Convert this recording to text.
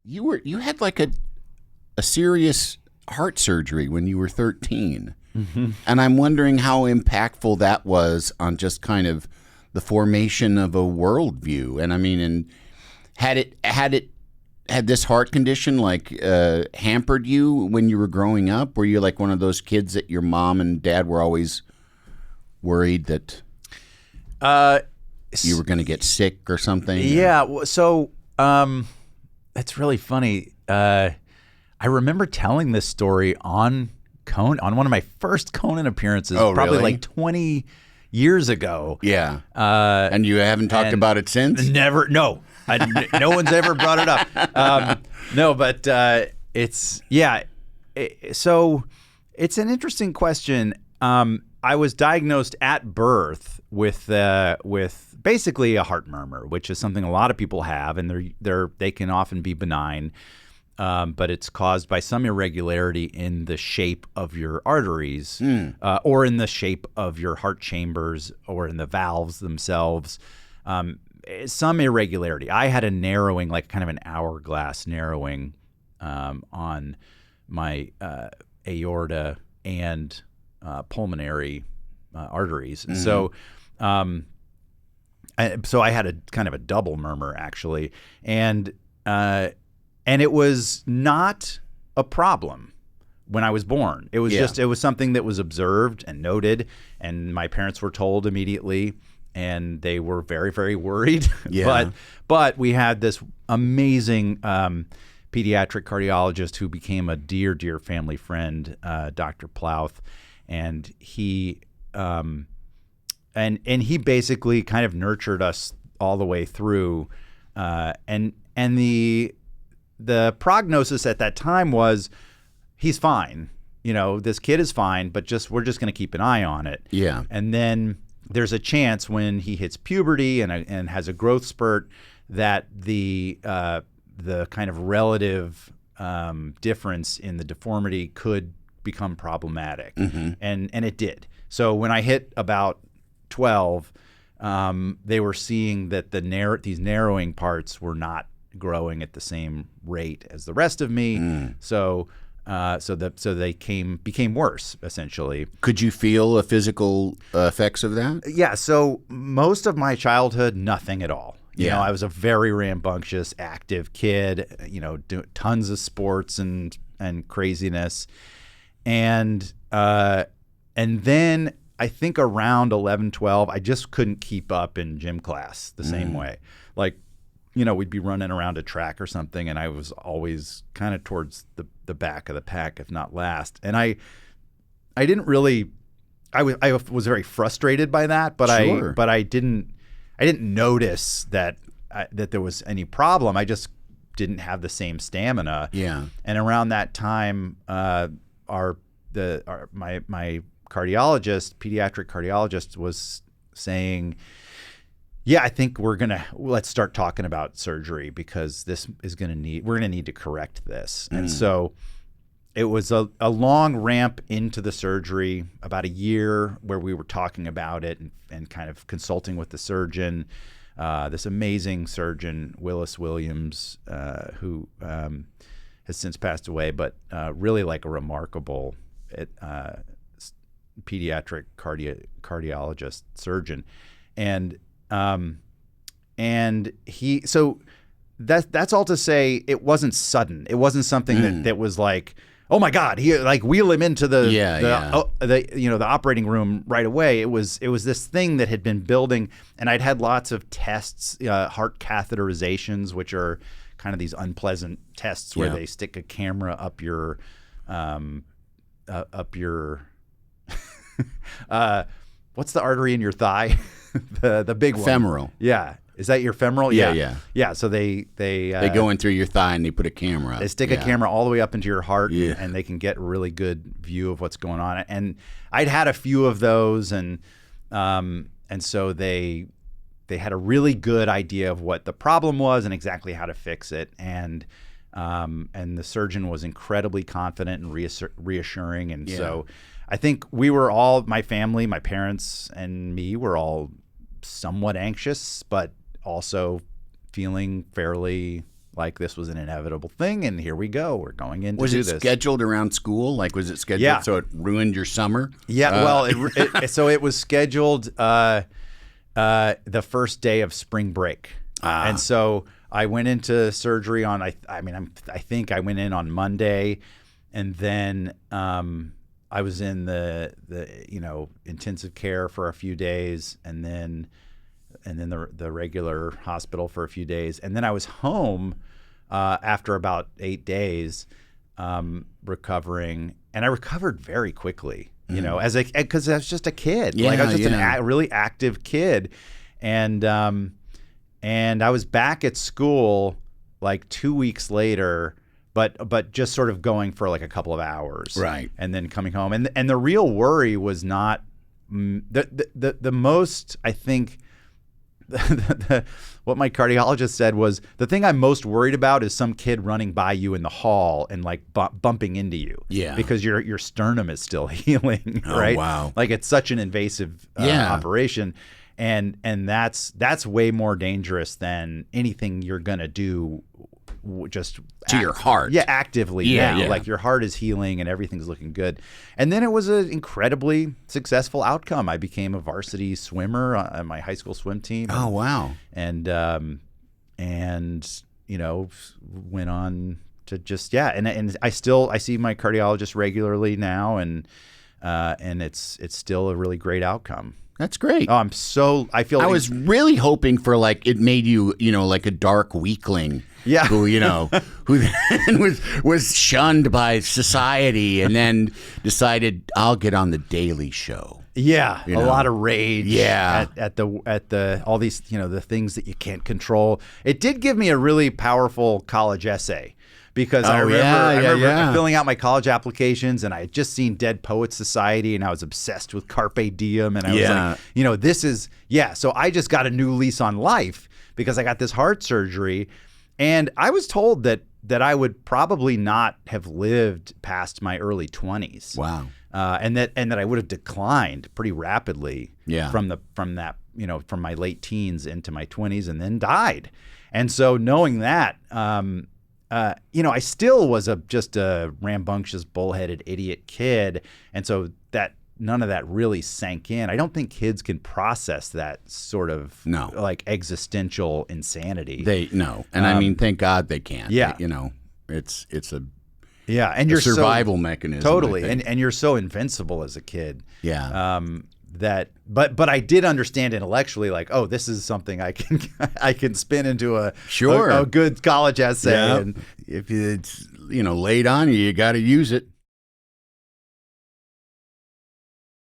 you had like a serious heart surgery when you were 13. Mm-hmm. And I'm wondering how impactful that was on just kind of the formation of a worldview. And I mean, and had this heart condition like hampered you when you were growing up? Were you like one of those kids that your mom and dad were always worried that you were going to get sick or something? Yeah. So that's really funny. I remember telling this story on one of my first Conan appearances, probably really? like 20 years ago. Yeah. And you haven't talked about it since? Never. No. No one's ever brought it up. No, but so it's an interesting question. I was diagnosed at birth with basically a heart murmur, which is something a lot of people have, and they can often be benign. But it's caused by some irregularity in the shape of your arteries, or in the shape of your heart chambers, or in the valves themselves. Some irregularity. I had a narrowing, like kind of an hourglass narrowing, on my aorta and pulmonary arteries. And so I had a kind of a double murmur actually, and it was not a problem when I was born. It was it was something that was observed and noted, and my parents were told immediately, and they were very, very worried. Yeah. But we had this amazing pediatric cardiologist who became a dear, dear family friend, Dr. Plouth, and he and he basically kind of nurtured us all the way through, and the prognosis at that time was he's fine. You know, this kid is fine, but we're just going to keep an eye on it. Yeah. And then there's a chance when he hits puberty and has a growth spurt that the kind of relative difference in the deformity could become problematic. Mm-hmm. And it did. So when I hit about 12, they were seeing that these narrowing parts were not growing at the same rate as the rest of me. So they became worse, essentially. Could you feel the physical effects of that? Yeah. So most of my childhood, nothing at all. You know, I was a very rambunctious, active kid. You know, tons of sports and craziness, and then I think around 11, 12, I just couldn't keep up in gym class the same way. Like, you know, we'd be running around a track or something, and I was always kind of towards the back of the pack, if not last. And I didn't really, I was very frustrated by that, but Sure. I didn't notice that there was any problem. I just didn't have the same stamina. Yeah. And around that time, my cardiologist, pediatric cardiologist, was saying, yeah, I think let's start talking about surgery, because we're going to need to correct this. And so it was a long ramp into the surgery, about a year, where we were talking about it and kind of consulting with the surgeon, this amazing surgeon, Willis Williams, who has since passed away, but really like a remarkable pediatric cardiologist surgeon. And he, so that's all to say, it wasn't sudden. It wasn't something that was like, oh my God, he like wheel him into the operating room right away. It was this thing that had been building, and I'd had lots of tests, heart catheterizations, which are kind of these unpleasant tests where they stick a camera up your what's the artery in your thigh? the big one. Femoral. Yeah. Is that your femoral? Yeah. Yeah. So they go in through your thigh and they put a camera up. They stick a camera all the way up into your heart, and they can get a really good view of what's going on. And I'd had a few of those, and so they had a really good idea of what the problem was and exactly how to fix it. And the surgeon was incredibly confident and reassuring. And so I think we were all, my family, my parents and me, were all somewhat anxious, but also feeling fairly like this was an inevitable thing, and here we go. We're going in to Was do it this. scheduled around school? Like, was it scheduled Yeah. so it ruined your summer? Yeah, so it was scheduled the first day of spring break, and so I went into surgery on. I think I went in on Monday, and then I was in the intensive care for a few days, and then the regular hospital for a few days, and then I was home after about 8 days, recovering, and I recovered very quickly. Because I was just a kid. I was just a really active kid, and I was back at school like 2 weeks later, but just sort of going for like a couple of hours, right, and then coming home. And the real worry was not the most, I think. What my cardiologist said was, the thing I'm most worried about is some kid running by you in the hall and like bumping into you. Yeah. Because your sternum is still healing, right? Oh, wow. Like, it's such an invasive operation. And that's way more dangerous than anything you're going to do just to your heart. Yeah, actively now. Yeah. Like, your heart is healing and everything's looking good. And then it was an incredibly successful outcome. I became a varsity swimmer on my high school swim team. Oh, wow. And went on to just and I see my cardiologist regularly now, and it's still a really great outcome. That's great. I feel I was really hoping for, like, it made you, like a dark weakling. Yeah. Who then was shunned by society and then decided, I'll get on the Daily Show. Yeah, a lot of rage. Yeah. at the all these the things that you can't control. It did give me a really powerful college essay, because I remember filling out my college applications, and I had just seen Dead Poets Society, and I was obsessed with Carpe Diem, and I was like, this is so I just got a new lease on life because I got this heart surgery, and I was told that I would probably not have lived past my early 20s. Wow. And that I would have declined pretty rapidly from my late teens into my 20s, and then died. And so knowing that, I still was just a rambunctious, bullheaded idiot kid, and so that none of that really sank in. I don't think kids can process that sort of like existential insanity. And I mean, thank God they can't. Yeah, it's a and your survival mechanism. Totally, and you're so invincible as a kid. Yeah. But I did understand intellectually, like, oh, this is something I can spin into a good college essay. Yeah. And if it's laid on you, you got to use it.